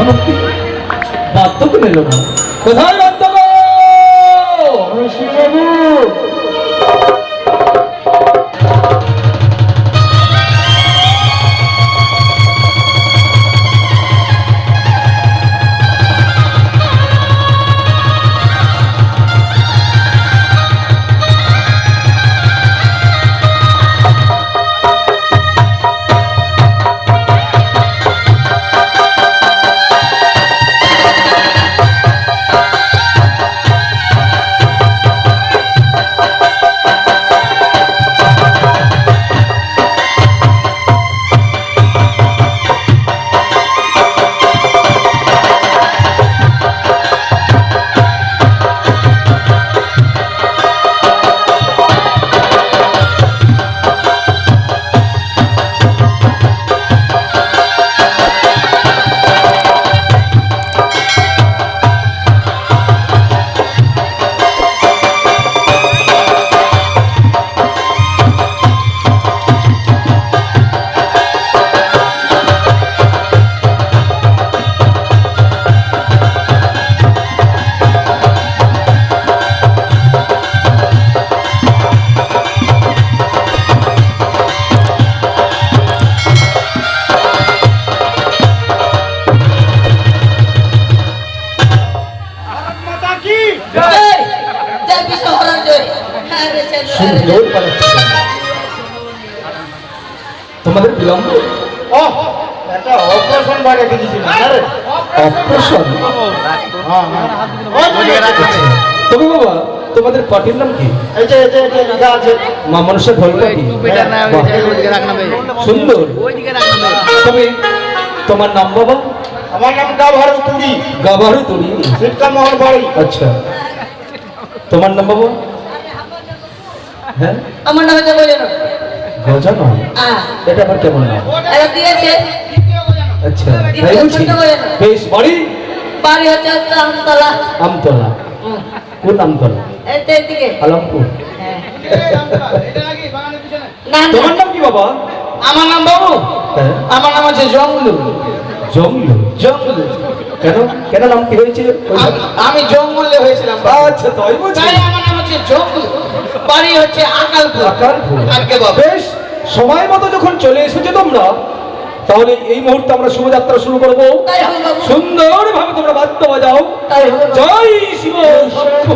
মুক্তি বাদ্যক নিল না। কোথায় বাদ্যক? তোমাদের বিলম্ব একটা অপারেশন বাড়ি রেখে দিয়েছিল অপারেশন। তবে বাবা তোমাদের পার্টির নাম কি? এই যে লেখা আছে মা মানুষের ঢোল পার্টি। সুন্দর। তবে তোমার নাম বাবা? আমার নাম গাভারু তুড়ি। গাভারু তুড়ি, শিক্ষা মোহন বাড়ি। আচ্ছা তোমার নাম বাবা? হ্যাঁ আমার নাম হচ্ছে গজানন। এটা আবার কেমন নাম? আচ্ছা তাই বলছি। বেশ। বাড়ি? বাড়ি হচ্ছে আমতলা। আমতলা? কোন আমতলা? এদিকে আলমপুর। তোমার নাম কি বাবা? আমার নাম বাবু, হ্যাঁ আমার নাম হচ্ছে জঙ্গলু। জঙ্গলু? জঙ্গলু কেন কেন নাম কি হয়েছে? আমি জঙ্গলে হয়েছিলাম। আচ্ছা তাই বলছি। তাই আমার নাম হচ্ছে জঙ্গলু, বাড়ি হচ্ছে আকালপুর। আকালপুর। আজকে বাবু বেশ, সময় মতো যখন চলে এসেছে তোমরা, তাহলে এই মুহূর্তে আমরা শুভযাত্রা শুরু করব। তাই হবে বাবু। সুন্দর ভাবে তোমরা বাদ্য বাজাও। তাই হবে বাবু। জয় শিব শম্ভু।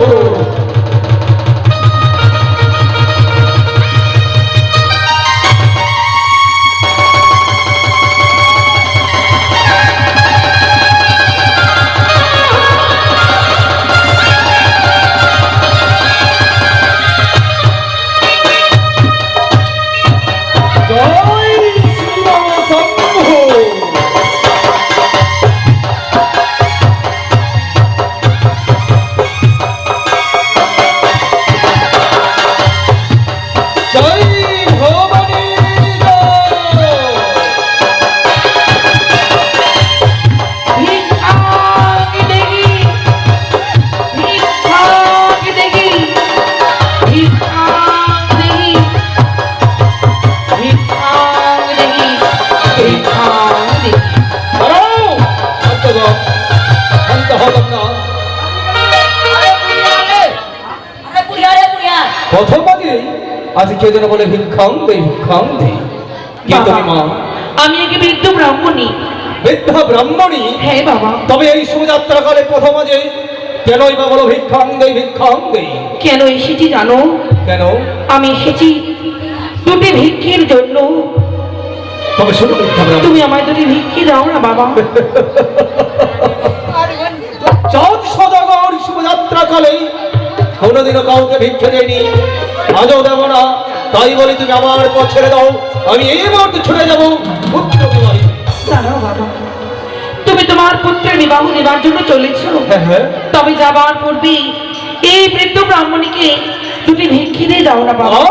আজ কে যেন বলে ভিক্ষাং দে ভিক্ষাং দে। কে তুমি মা? আমি এক বৃদ্ধ ব্রাহ্মণী। বৃদ্ধা ব্রাহ্মণী? হ্যাঁ বাবা। তবে এই শুভযাত্রা কালে প্রথম আজ কেনই বা বলো ভিক্ষাং দে ভিক্ষাং দে? কেন এসেছি জানো? কেন? আমি এসেছি দুটি ভিক্ষের জন্য। তবে শোনো বৃদ্ধা ব্রাহ্মণী, তুমি আমায় দুটি ভিক্ষে দাও না বাবা। চাঁদ সদাগর শুভযাত্রা কালে কোনোদিনও কাউকে ভিক্ষে দেয়নি, আজও দেবো না। তাই বলি তুমি আমার পথ ছেড়ে দাও, আমি এই মুহূর্তে ছুটে যাবো পুত্র বিবাহে। দাঁড়াও বাবা, তুমি তোমার পুত্রের বিবাহ নেবার জন্য চলেছ। হ্যাঁ হ্যাঁ। তবে যাবার পূর্বে এই বৃদ্ধ ব্রাহ্মণীকে দুটি ভিক্ষে দিয়ে দাও না বাবা।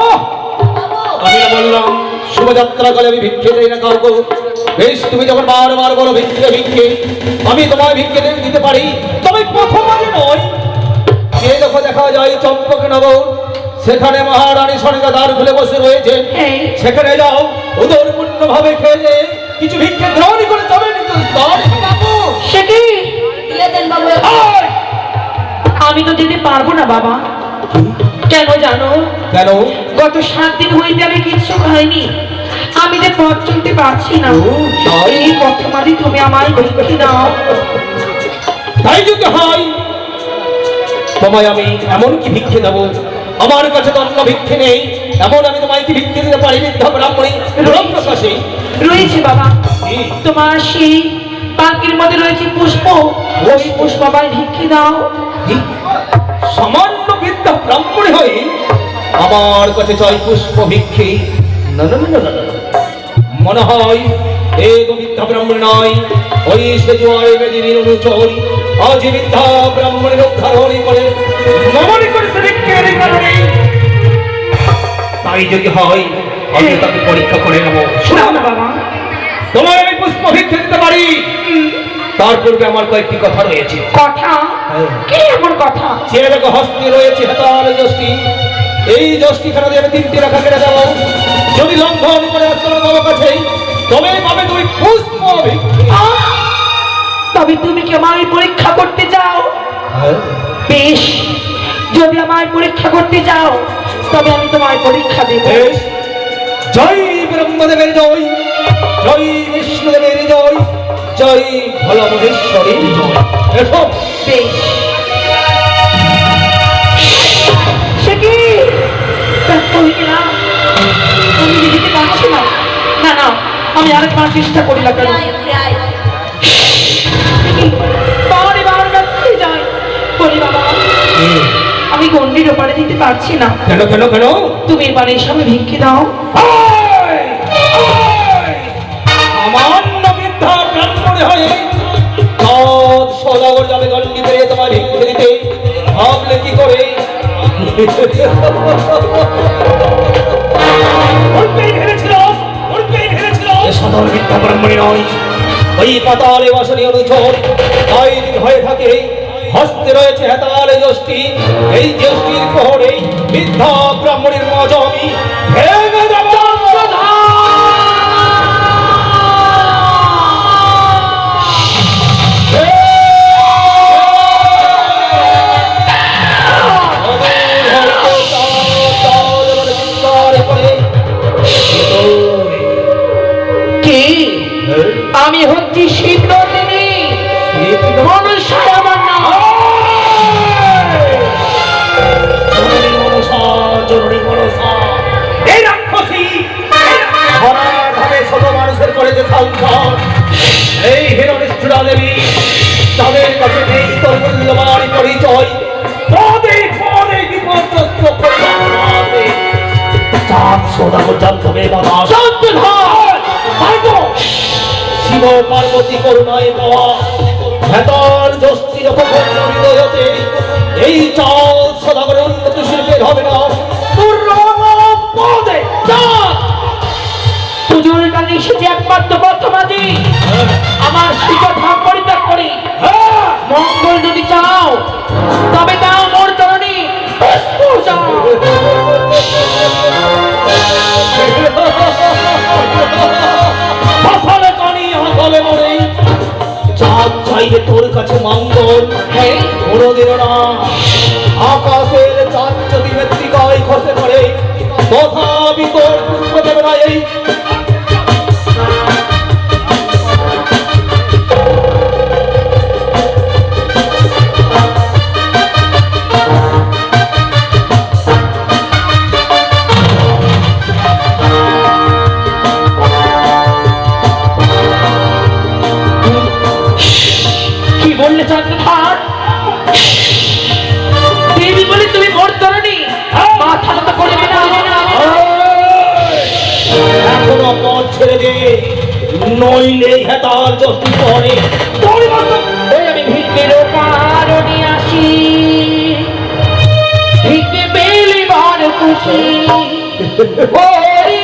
আমি বললাম শুভযাত্রা কালে আমি ভিক্ষে দেই না কাউকে। বেশ, তুমি যখন বারবার বলো ভিক্ষে ভিক্ষে, আমি তোমায় ভিক্ষে দিতে পারি। তবে প্রথম আগে নয়, যে যখন দেখা যায় চম্পকনগর, সেখানে মহারানী সনিকা দ্বার খুলে বসে রয়েছে, সেখানে যাও, উদরপূর্ণ ভাবে খেয়ে কিছু ভিক্ষে গ্রহণ করে যাবে। সে কি পারবো না বাবা। কেন জানো? কেন? গত 7 দিন হইতে আমি কিছু খাইনি, আমি যে পথ চলতে পারছি না। ও, তাই? এই পথ মাঝে তুমি আমায় ভিক্ষে দাও। তাই যদি হয় তোমায় আমি এমন কি ভিক্ষে দেবো, আমার কাছে তো অন্য ভিক্ষে নেই, এমন আমি তোমায় কি ভিক্ষে দিতে পারি বৃদ্ধা ব্রাহ্মণী প্রকাশে? রয়েছে বাবা, কি? তোমার সেই পাখির মধ্যে রয়েছে পুষ্প, ওই পুষ্প আমায় ভিক্ষে দাও। কি? সামান্য বৃদ্ধা ব্রাহ্মণী হয়ে আমার কাছে চাই পুষ্প ভিক্ষে? না না না না না, না। মনে হয় এ তো বৃদ্ধা ব্রাহ্মণ নয়, ওই সে জোয়ারে বেদিনীর অনুচর। আজ বৃদ্ধা ব্রাহ্মণের উদ্ধারণী করে নমনি করেছে ভিক্ষের কারণে। তাই যদি হয় আমি তাকে পরীক্ষা করে নেবো। না না বাবা, তোমায় আমি পুষ্প ভিক্ষে দিতে পারি, তার পূর্বে আমার কয়েকটি কথা রয়েছে। কথা? কি এমন কথা? ছেলে দেখো হস্তে রয়েছে হেতাল যষ্টি, এই যষ্টিখানা দিয়ে আমি 3টি রেখা কেটে দেবো। যদি লঙ্ঘন করে আসতে বাবার কাছে, তবে পাবে তুমি পুষ্প ভিক্ষে। তবে তুমি কি আমায় পরীক্ষা করতে চাও? বেশ, যদি আমায় পরীক্ষা করতে চাও তবে আমি তোমায় পরীক্ষা দেব। বেশ। জয় ব্রহ্মদেবের জয়, জয় বিষ্ণুদেবের জয়, জয় ভোলা মহেশ্বরের জয়। এসো। বেশ। সে কি? ব্যর্থ হয়ে গেলাম, আমি দিতে পারছি না। না না, আমি আরেকবার চেষ্টা করি না কেন? বারে বার ব্যর্থ হয়ে যায়। বলি বাবা, আমি গন্ডির ওপারে দিতে পারছি না। কেন কেন কেন? তুমি এবারে এসবে ভিক্ষে দাও। সামান্য বৃদ্ধা ব্রাহ্মণে হয়ে সৎ সদাগর যাবে গন্ডি পেরিয়ে তোমার ভিক্ষে দিতে, ভাবলে কি করে? এ সাধারণ বৃদ্ধা ব্রাহ্মণী নয়, ওই পাতালে বাসনী অনুচর। তাই যদি হয়ে থাকে হস্তে রয়েছে হেতালে যষ্টি, এই যষ্টির প্রহরে বৃদ্ধা ব্রাহ্মণীর মজ আমি ভেঙে দেব। কে? আমি হচ্ছি শীতদিনী, মনসায় আমার নাম। এই রাক্ষসী ধরাধামে ছোট মানুষের করে যে সংসার, এই হিরণেশ্বরা দেবী, তাদের কাছে নেই তোর মূল্যবান পরিচয়। পদে পদে বিপর্যস্ত করবে চাঁদ সদাগর জানতবে বাবা। শিব পার্বতী করুণায় পাওয়া ভেতর যষ্টি যখন হৃদয় হতে, এই চাঁদ সদাগরের উন্নতি শিল্পের হবে না। পদে চাঁদ পুজোর কালে এসেছে একমাত্র বর্তমানে আমার শিকড় ভাব পরিত্যাগ করি। মঙ্গল যদি চাও তবে দাও মোর চরণে পুষ্প যাও। ফসলে কানি হাসলে মরে, চাঁদ চাইবে তোর কাছে মঙ্গল। কোনদিনও না আকাশের চাঁদ যদি মৃত্তিকায় খসে পড়ে, তথাপি তোর পুষ্প দেবে না। এই কি বললে চন্দ্রধর? দেবী বলে তুমি মোর চরণে মাথা নত করবে না? এখনো পথ ছেড়ে দে, নইলে হেতাল যষ্টি পরে ওই আমি ভিক্ষের কারণে আসি, ভিক্ষে পেলে বড় খুশি। ওরে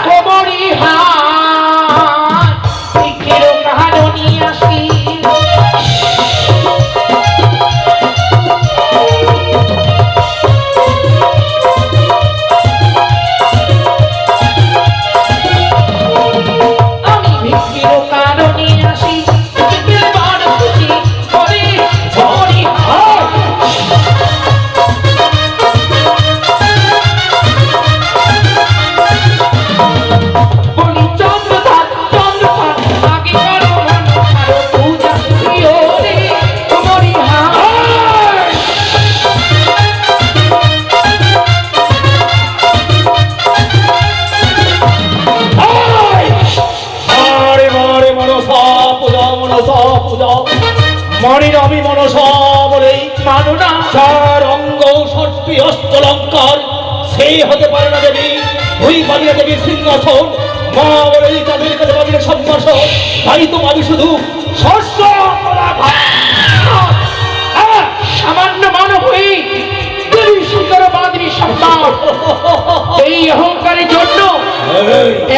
কোমরি হাত ভিক্ষের কারণে আসি। আমি ভিক্ষের কারণে আসি, ভিক্ষে পেলে বড় খুশি। ওরে কোমরি হাত পূজা মানি না আমি মনসা বলেই মানো না। চার অঙ্গ ষষ্ঠী অষ্টলঙ্কার সেই হতে পারে না দেবী। ওই পাবিনা দেবীর সিংহাসন মা বলেই তাদের কাছে পাবিনা সম্ভাষণ। তাই তো আমি শুধু শস্য সামান্য মানব হয়ে দেবী সুন্দর বাদী সন্তান এই অহংকারের জন্য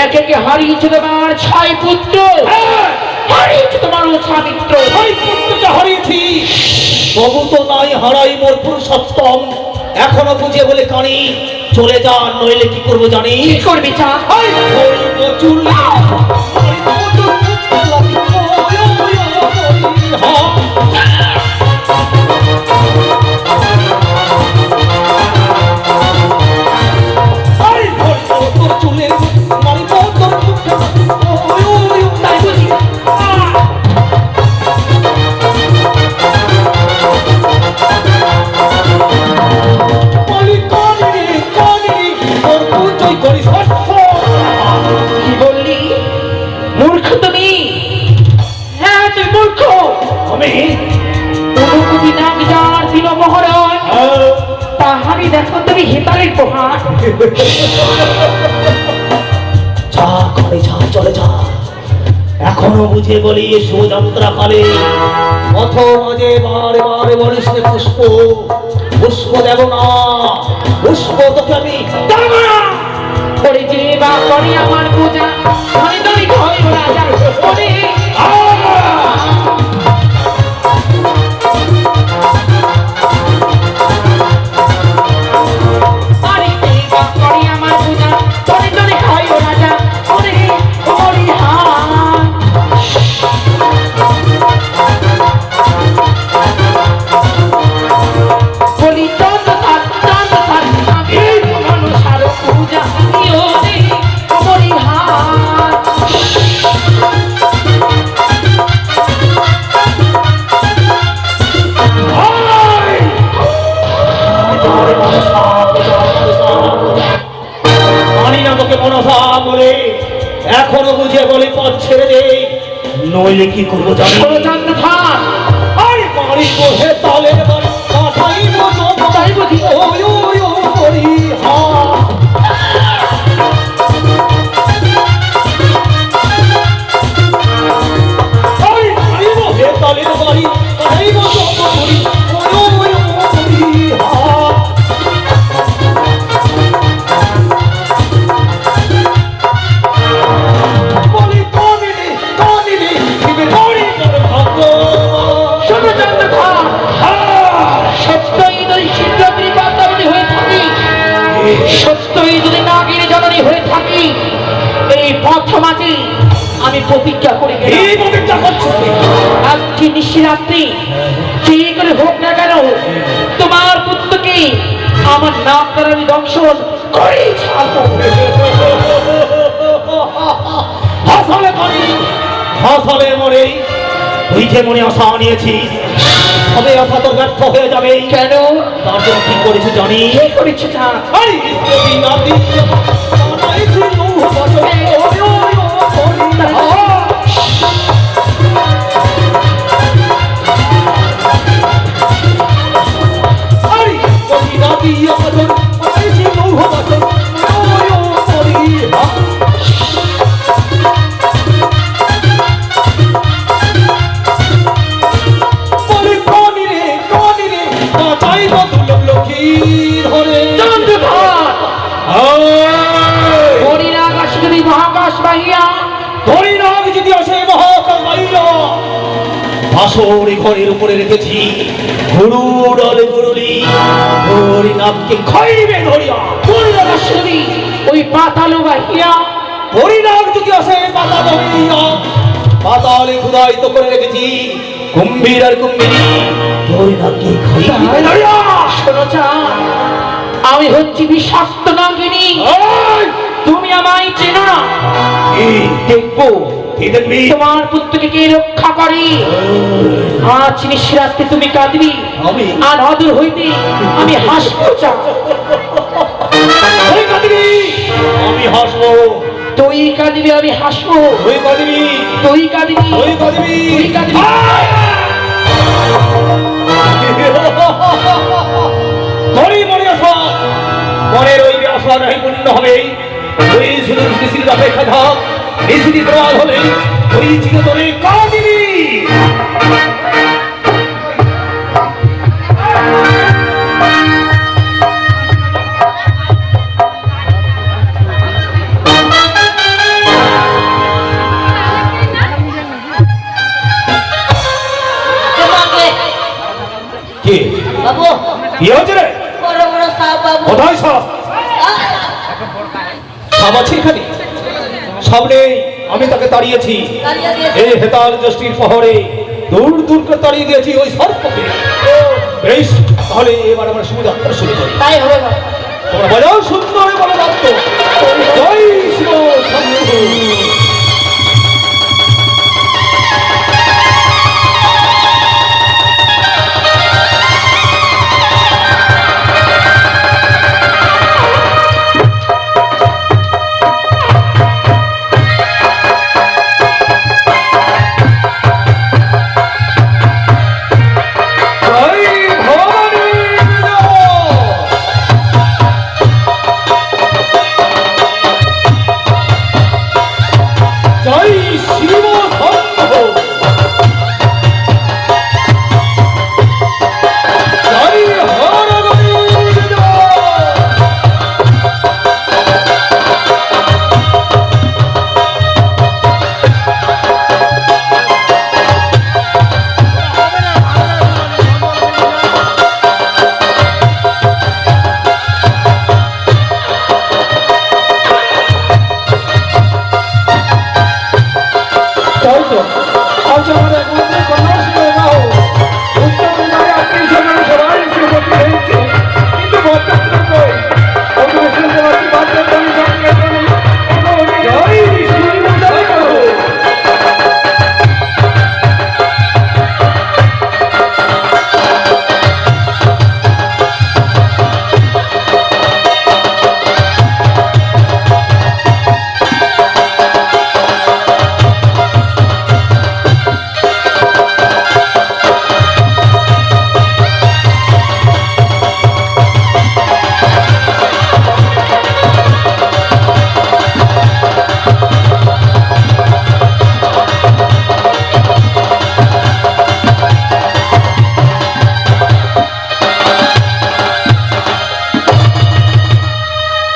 এক একে হারিয়েছে তোমার 6 পুত্র, হারিয়েছে তোমার সামিত্র। ওই পুত্রকে হারিয়েছি তবু তো নাই হারাই মোর পুরুষোত্তম। এখনো বুঝে বলে কানি চলে যান, নইলে কি করবো জানি। কি করবি চা? তাই বুঝি? কি বললি? মূর্খ তুমি? হ্যাঁ তুই মূর্খ। আমি অনুমতি না যার দিল মহারাজ তাহারই দেখো তুমি হিতালের প্রহার। যা করে যা চলে যা। এখনো বুঝে বলি শুভযাত্রা কালে পথ মাঝে বারে বারে বলিস রে পুষ্প পুষ্প দেব না, পুষ্প তোকে আমি দেব না। করে যে বা করে আমার পূজা ধরে ধরে ঘরে রাজা করে আরে যে বা করে আমার পূজা ধরে ধরে ঘরে রাজা করে হরি হান। বলি চন্দ থাক আমি মনসার পূজা দিও রে হরি হান। মানি না তোকে মনসা বলে, এখনো বুঝে বলি পথ ছেড়ে দে, নইলে কি করবো জানি। চন্দ থাক আরে মারি বসে তালে কাঠাই মতো তাই বুঝি? ওই ওই ও করি হা। আরে মারি বসে তালে বাড়ি কাঠাই মতো করি ওই ওই ও করি হা। বলি কানিনি শিবের বাড়ি ভাগ্য শোনো চন্দ থাক সত্যই যদি সিদ্ধগ্রী পাতাবলী হয়ে থাকি, সত্যই যদি নাগিনী জননী হয়ে থাকি, এই পথ মাঝে আমি প্রতিজ্ঞা করে এই গেলাম প্রতিজ্ঞা করছিস তুই? আজকে নিশিরাত্রি যে করে হোক না কেন তোমার পুত্রকে আমার নাম দ্বারা আমি দংশন করে ছাড়বো। হাসালে করি হাসালে মরে তুই যে মনে আশা নিয়েছিস তবে আশা তোর ব্যর্থ হয়ে যাবে। কেন? তার জন্য কি করেছে জানি? কি করেছে তা? আরে ইসলামী নাতি বানাইছি নৌহ বছর ওই ওই ও করি হা। আরে ইসলামী নাতি বছর বানাইছি নৌহ বছর ওই ও করি হা। বলে কানি রে কাটাই বদল লক্ষ্মীর হরে। চন্দ্রধর হরিনাগ আসে যদি মহাকাশ বাহিয়া, হরিনাগ যদি আসে মহাকাশ বাইরা, আসরে ঘরের উপরে রেখেছি গুরু ডলে গুরুলি হরিনাগকে খাইবে ধরিয়া। হরিনাগ আসে যদি ওই পাতাল বাহিয়া, হরিনাগ যদি আসে পাতাল হইয়া, পাতালে খুদাইত করে রেখেছি কুম্ভীর আর কুম্ভীরি হরিনাগকে খাইবে ধরিয়া। শোনো চান, আমি হচ্ছি বিষাক্ত নাগিনী, এই, তুমি আমায় চেনো না। এই দেখবো কি দেখবি? তোমার পুত্রকে কে রক্ষা করে? আজ নিশিরাত্রে তুমি কাঁদবি আমি? আর অদূর হইতে আমি হাসবো চা। তুই কাঁদবি আমি হাসবো, তুই কাঁদবি আমি হাসবো, তুই কাঁদবি তুই কাঁদবি তুই কাঁদবি তুই কাঁদবি। জানানো হবে ওই শুধু নিশ্চিত অপেক্ষা থাক নিশ্চিত প্রমাণ হলে ওই চিরতরে কাদিনী তোমাকে কে বাবু কি হয়েছে রে বড় বড় সাপ বাবু কোথায় সব সব আছে এখানে সব নেই আমি তাকে তাড়িয়েছি দাঁড়িয়ে দিয়েছে এই হেতাল জ্যোষ্ঠীর শহরে দূর দূর করে তাড়িয়ে দিয়েছি ওই সর্পকে বেশ তাহলে এবার আমরা শুভযাত্রা শুরু করি তাই হবে বাবু তোমরা বাজাও সুন্দর বলে রাখত জয় শিব শম্ভু। জয় ভবানী জয় শিব শম্ভু। জয় হর গোবিন্দ। তাই তো আজ আমার একমাত্র কন্যা বিবাহ উত্তর বিবাহে আত্মীয় স্বজন সবাই এসে উপস্থিত হয়েছে কিন্তু বরযাত্র কই ওকে শুনতে পাচ্ছি বরযাত্র আমি সঙ্গে করি জয় শিব শম্ভু।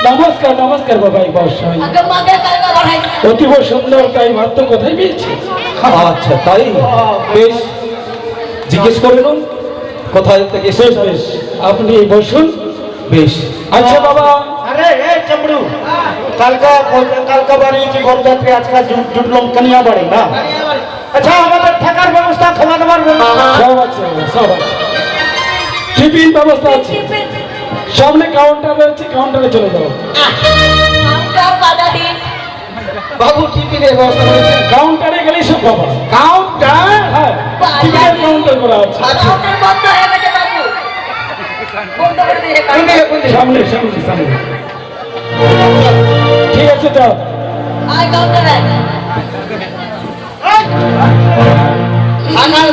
নমস্কার নমস্কার বাবা এই বর্ষায় আগে মাকে কালকা বাড়াই অতীব সুন্দর তাই ভাত কোথায় পেয়েছি আচ্ছা তাই বেশ জিজ্ঞেস করে নুন কোথায় থেকে বেশ এসেছে বেশ আপনি বসুন বেশ আচ্ছা বাবা আরে এই চামড়ু কালকা বাড়িয়েছি গরযাত্রী আজকাল জুটলাম কানিয়া বাড়ি না আচ্ছা আমাদের থাকার ব্যবস্থা খাওয়া দাওয়ার ব্যবস্থা সব আছে সব আছে টিফিন ব্যবস্থা আছে সামনে কাউন্টার রয়েছে কাউন্টারে চলে যাও আমরা বাজারি বাবু টিফিনের ব্যবস্থা রয়েছে কাউন্টারে গেলেই সব পাবা কাউন্টার হ্যাঁ টিফিনের কাউন্টার করা আছে কাউন্টার বন্ধ হয়ে গেছে বাবু বন্ধ করে দিয়ে সামনে সামনে সামনে ঠিক আছে যাও আয় কাউন্টারে আমার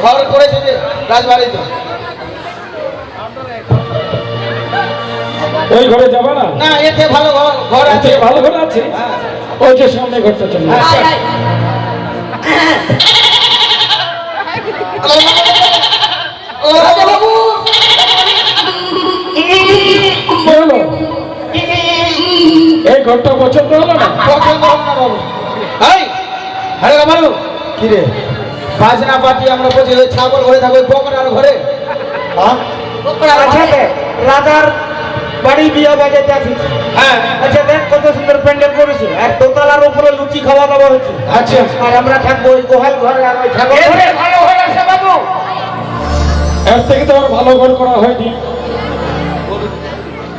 ঘর করেছে যে রাজবাড়িতে ওই ঘরে যাবে না না এতে ভালো ঘর আছে ভালো ঘর আছে ওই যে সামনে ঘরটা চলে যাও। আয় আয় রাজা বাবু কি হলো এই ঘরটা পছন্দ হলো না পছন্দ হল না বাবু এই হ্যালো বাবু কি রে বাজনা পার্টি আমরা বলছি ওই ছাগল ঘরে থাকবে বকরার ঘরে হ্যাঁ? আচ্ছা দেখ রাজার বাড়ি বিয়ে বাজাতে আসিছি হ্যাঁ আচ্ছা দেখ কত সুন্দর প্যান্ডেল করেছে আর দোতলার উপরে লুচি খাওয়া দাওয়া হচ্ছে আচ্ছা আর আমরা থাকবো ওই গোহাল ঘরে আর ওই ছাগল ঘরে ভালো হয়ে গেছে বাবু এর থেকে তো আর ভালো ঘর করা হয়নি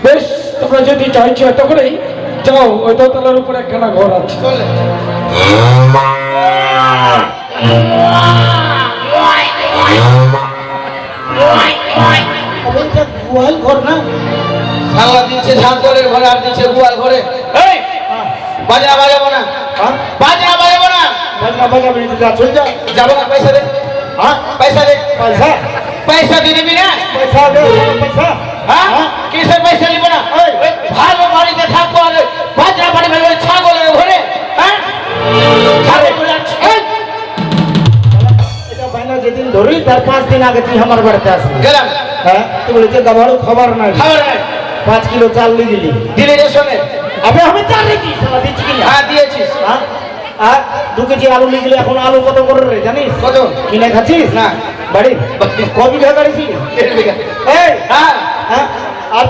বেশ তোমরা যদি চাইছো এত করেই যাও ওই দোতলার উপরে একখানা ঘর আছে চলে ওইটা গোহাল ঘর না বাংলা দিচ্ছে ছাগলের ঘরে আর দিচ্ছে গুয়াল ঘরে এই বাজনা বাজাবো না হ্যাঁ বাজনা বাজাবো না বাজনা বাজাবি যা চল যা যাবো না পয়সা দে হ্যাঁ পয়সা দে পয়সা পয়সা দিয়ে দিবি না পয়সা দে পয়সা হ্যাঁ কিসের পয়সা নিব না ওই ভালো বাড়িতে থাকবো আর বাজরা বাড়ি মানে ওই ছাগলের ঘরে হ্যাঁ ছাগল করে যাচ্ছে এটা বাইনা যেদিন ধরি তার 5 দিন আগে তুই আমার বাড়িতে আসবি গেলাম হ্যাঁ তুই বলেছে গাবারও খবর নাই খাবার নাই 5 কিলো চাল নিয়ে গেলি দিলে রেশনে আবে আমি চাল রেখি সালা দিচ্ছি কি না হ্যাঁ দিয়েছিস হ্যাঁ আর 2 কেজি আলু নিয়ে গেলে এখন আলু কত করে রে জানিস কত কিনে খাচ্ছিস না বাড়ি কবি ঘা গাড়িছি 1.5 বিঘা এই হ্যাঁ হ্যাঁ আর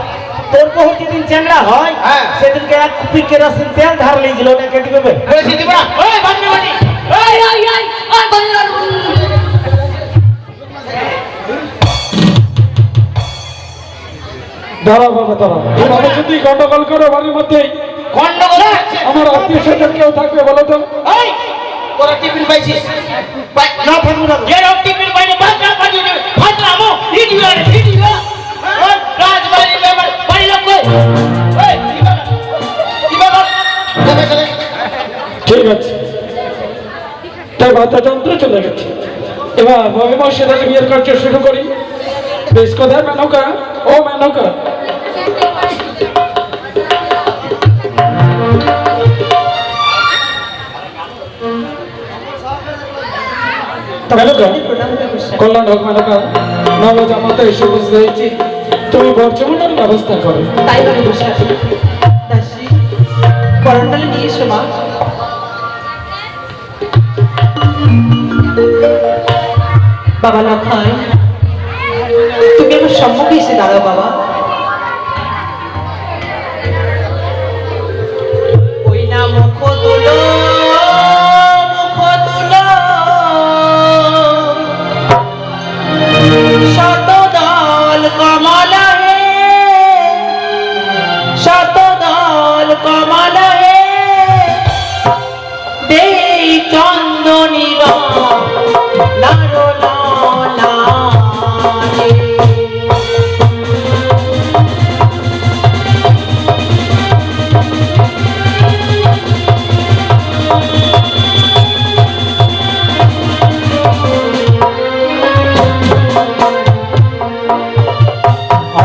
তোর বহু যেদিন চ্যাংড়া হয় হ্যাঁ। সেদিনকে 1 কুপি কেরোসিন তেল ধার নিয়ে গেল ওটা কেটে দেবে বেশি দিব না ওই বান্নি বান্নি এই এই এই আর বলি না দাঁড়া বাবা দাঁড়া এভাবে যদি গন্ডগোল করো বাড়ির মধ্যে গন্ডগোল হচ্ছে আমার আত্মীয় স্বজন কেউ থাকবে বলো তো এই তোরা টিফিন পাইছিস না থাকবো না এর টিফিন পাইলে বাজরা বাড়ি ফাটলামো ইডিও ইডিও রাজবাড়ি লেবার বাড়ি লোক এই কি বাবা দেবে চলে ঠিক আছে তাই বাদ্যযন্ত্র চলে গেছে এবার মহিমার সাথে বিয়ের কার্য শুরু করি বেশ কোথায় মেনকা ও মেনকা মেনকা কল্যাণ হোক মেনকা নব জামাতা এসে বুঝতে হয়েছি তুমি বর্জমানের ব্যবস্থা করো তাই বলে বসে আছি দাসী পরনডালে নিয়ে এসো মা বাবা লক্ষাই তুমি আমার সম্মুখে এসে দাঁড়াও বাবা ওই না মুখ তুলো শতদল কমলা হে শতদল কমলা হে দেই চন্দনী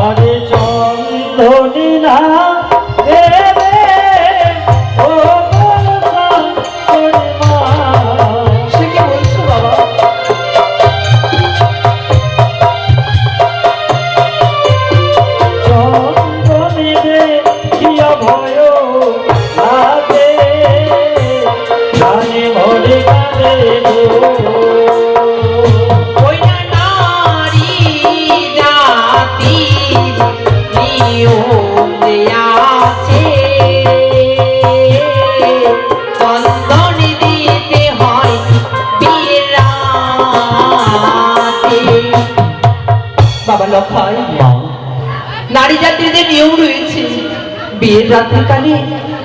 আরে চন্দনী না দেবে ও সে কি বলছো বাবা চন্দনী দে কিয়া ভয় লাগে জানে ভরে কালে ওই না নারী জাতি নিয়ম দেয়াছে চন্দন দিতে হয় বিয়ের রাতে বাবা লক্ষাই নারী জাতির যে নিয়ম রয়েছে বিয়ের রাত্রিকালে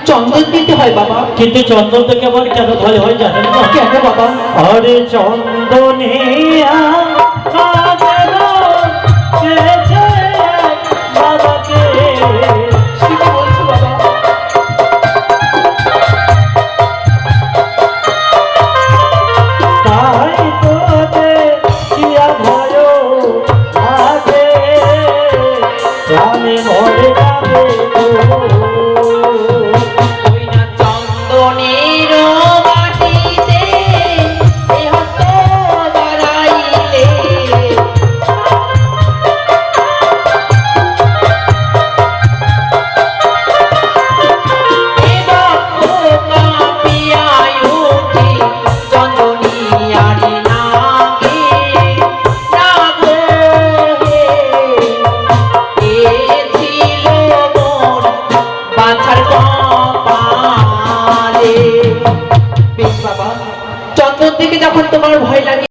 চন্দন দিতে হয় বাবা কিন্তু চন্দন থেকে আবার কেন ভয় হয় জানেন না কেন বাবা আরে চন্দনে